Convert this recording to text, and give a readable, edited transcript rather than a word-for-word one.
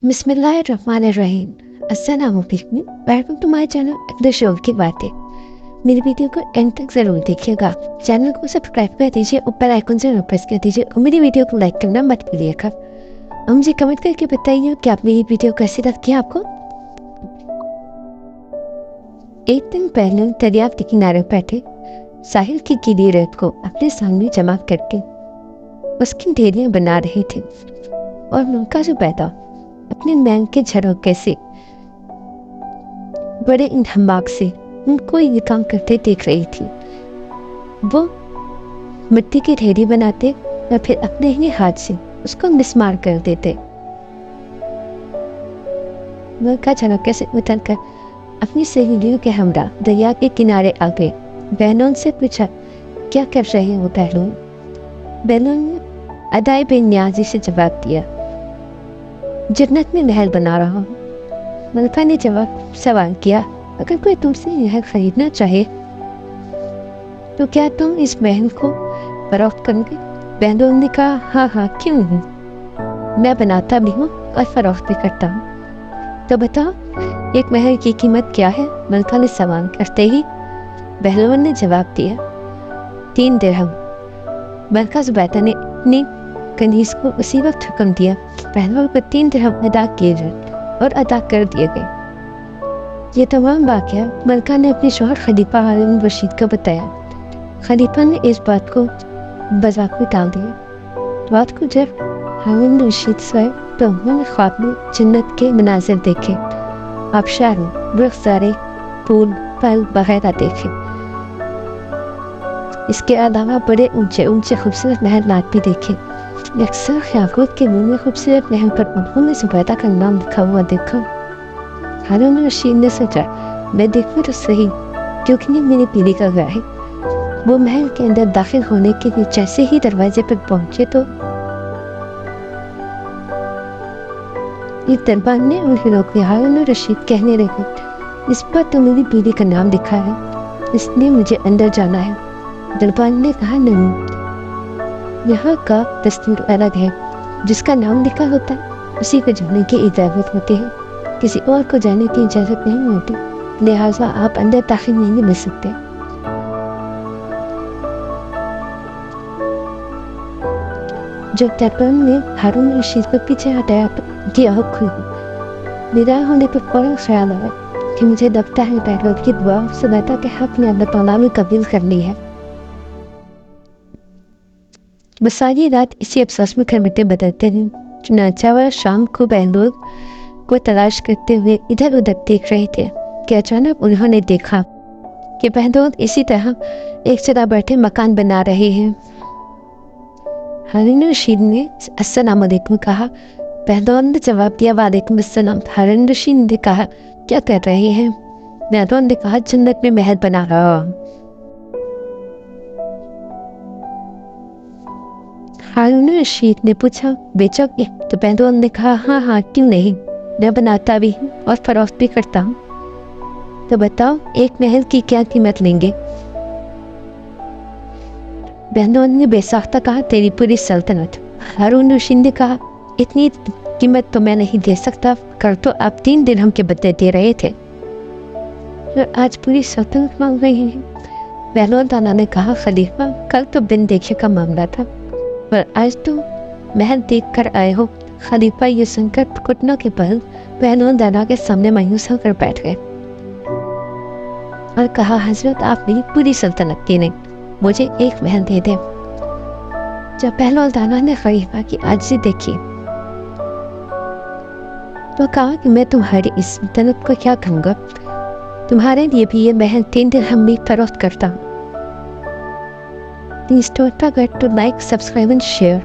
बिस्मिल्लाहिर्रहमानिर्रहीम। अस्सलाम वालेकुम। Welcome to my channel the show की बातें। मेरी वीडियो को एंड तक ज़रूर देखिएगा। चैनल को सब्सक्राइब कर दीजिए, ऊपर आइकन ज़रूर प्रेस कर दीजिए और मेरी वीडियो को लाइक करना मत भूलिएगा। और मुझे कमेंट करके बताइए कि आप मेरी वीडियो कैसी लगती है आपको। एक दिन पहले दरिया के किनारे बैठे साहिल की गीली रेत को अपने सामने जमा करके उसकी ढेरियां बना रहे थे और उनका जो पैदा अपने नैन के झरोखे से बड़े इंतबाक से उनको ये काम करते देख रही थी। वो मिट्टी की ढेरी बनाते या फिर अपने ही हाथ से उसको मिसमार कर देते। वह का झरोखे से उतरकर अपनी सहेलियों के हमरा दरिया के किनारे आ गए। बहनों से पूछा, क्या कर रहे हो पहलू? बहनों ने अदाई बेनियाजी से जवाब दिया, जन्नत में महल बना रहा हूँ। मलका ने जवाब सवाल किया, अगर कोई तुमसे यह खरीदना चाहे तो क्या तुम इस महल को फरोख्त करोगे? बहनों ने कहा, हाँ हाँ क्यों नहीं, मैं बनाता भी हूँ और फरोख्त भी करता हूँ। तो बताओ एक महल की कीमत क्या है? मलका ने सवाल करते ही बहनों ने जवाब दिया, 3 दिरहम। मलका जुबैदा ने कनीज को उसी वक्त हुक्म दिया। पहलवान को 3 दिरहम अदा किए गए और अदा कर दिए गए। ये तमाम वाक़या मलका ने अपने शौहर खलीफा हारून रशीद को बताया। खलीफा ने इस बात को मजाक में टाल दिया। रात को जब हारून रशीद सोए तो उन्होंने ख्वाब में जन्नत के मनाजिर देखे। आबशारों, रुखसारे, फूल, फल वगैरह देखे। इसके अलावा बड़े ऊंचे ऊंचे खूबसूरत महलात भी देखे। अक्सर ख्याकुत के मुंह में खूबसूरत महल पर उन्होंने जुबैदा का नाम लिखा हुआ देखा। हारून रशीद ने सोचा, मैं देखूं तो सही, क्योंकि ये मेरी पीढ़ी का घर है। वो महल के अंदर दाखिल होने के लिए जैसे ही दरवाजे पर पहुंचे तो एक दरबान ने उन्हें रोक दिया। हारून रशीद कहने लगे, इस पर तो मेरी पीढ़ी का नाम लिखा है, इसलिए मुझे अंदर जाना है। दरबान ने कहा, नहीं, यहाँ का दस्तूर अलग है। जिसका नाम लिखा होता है उसी को जाने की इजाज़त होती है, किसी और को जाने की इजाज़त नहीं होती, लिहाजा आप अंदर दाखिल नहीं मिल सकते। जब दरबान ने हारून रशीद को पीछे हटाया तो उनकी आँख खुल गई। निराश होने पर फौरन ख्याल आया कि मुझे लगता है पहलवान की दुआ सुबैदा के हक में अल्लाह ताला ने कबूल कर ली है। बस सारी रात इसी अफसोस में खरबते बदलते रहे। चुनाचा वह शाम को बहनों को तलाश करते हुए इधर उधर देख रहे थे कि अचानक उन्होंने देखा कि बहनों इसी तरह एक जगह बैठे मकान बना रहे हैं। हारून रशीद ने अस्सलाम वालेकुम कहा। बहनों ने जवाब दिया, वालेकुम अस्सलाम। हारून रशीद ने कहा, क्या कर रहे हैं? बहनों ने कहा, जन्नत में महल बना रहा हूँ। हारून रशीद ने पूछा, बेचोगे? तो बहनों ने कहा, हाँ हाँ क्यों नहीं, मैं बनाता भी हूँ और फरोख्त भी करता हूँ। तो बताओ एक महल की क्या कीमत लेंगे? बहनों ने बेसाख्ता कहा, तेरी पूरी सल्तनत। हारून रशीद ने कहा, इतनी कीमत तो मैं नहीं दे सकता, कर तो आप 3 दिरहम के बदले दे रहे थे, और आज पूरी सल्तनत मांग रहे हैं। बहनों दाना ने कहा, खलीफा कल तो बिन देखे का मामला था, पर आज तो महल देख कर आए हो। खलीफा ये सुनकर घुटनों के बल बहनों दाना के सामने मायूस होकर बैठ गए और कहा, हजरत आप मेरी पूरी सल्तनत की नहीं, मुझे एक महल दे दे। जब पहलवान दाना ने खलीफा की आजिज़ी देखी तो कहा कि मैं तुम्हारी इस सल्तनत को क्या कहूँगा, तुम्हारे लिए भी ये महल 3 दिरहम में फरोख्त करता हूँ। Please don't forget to like, subscribe and share.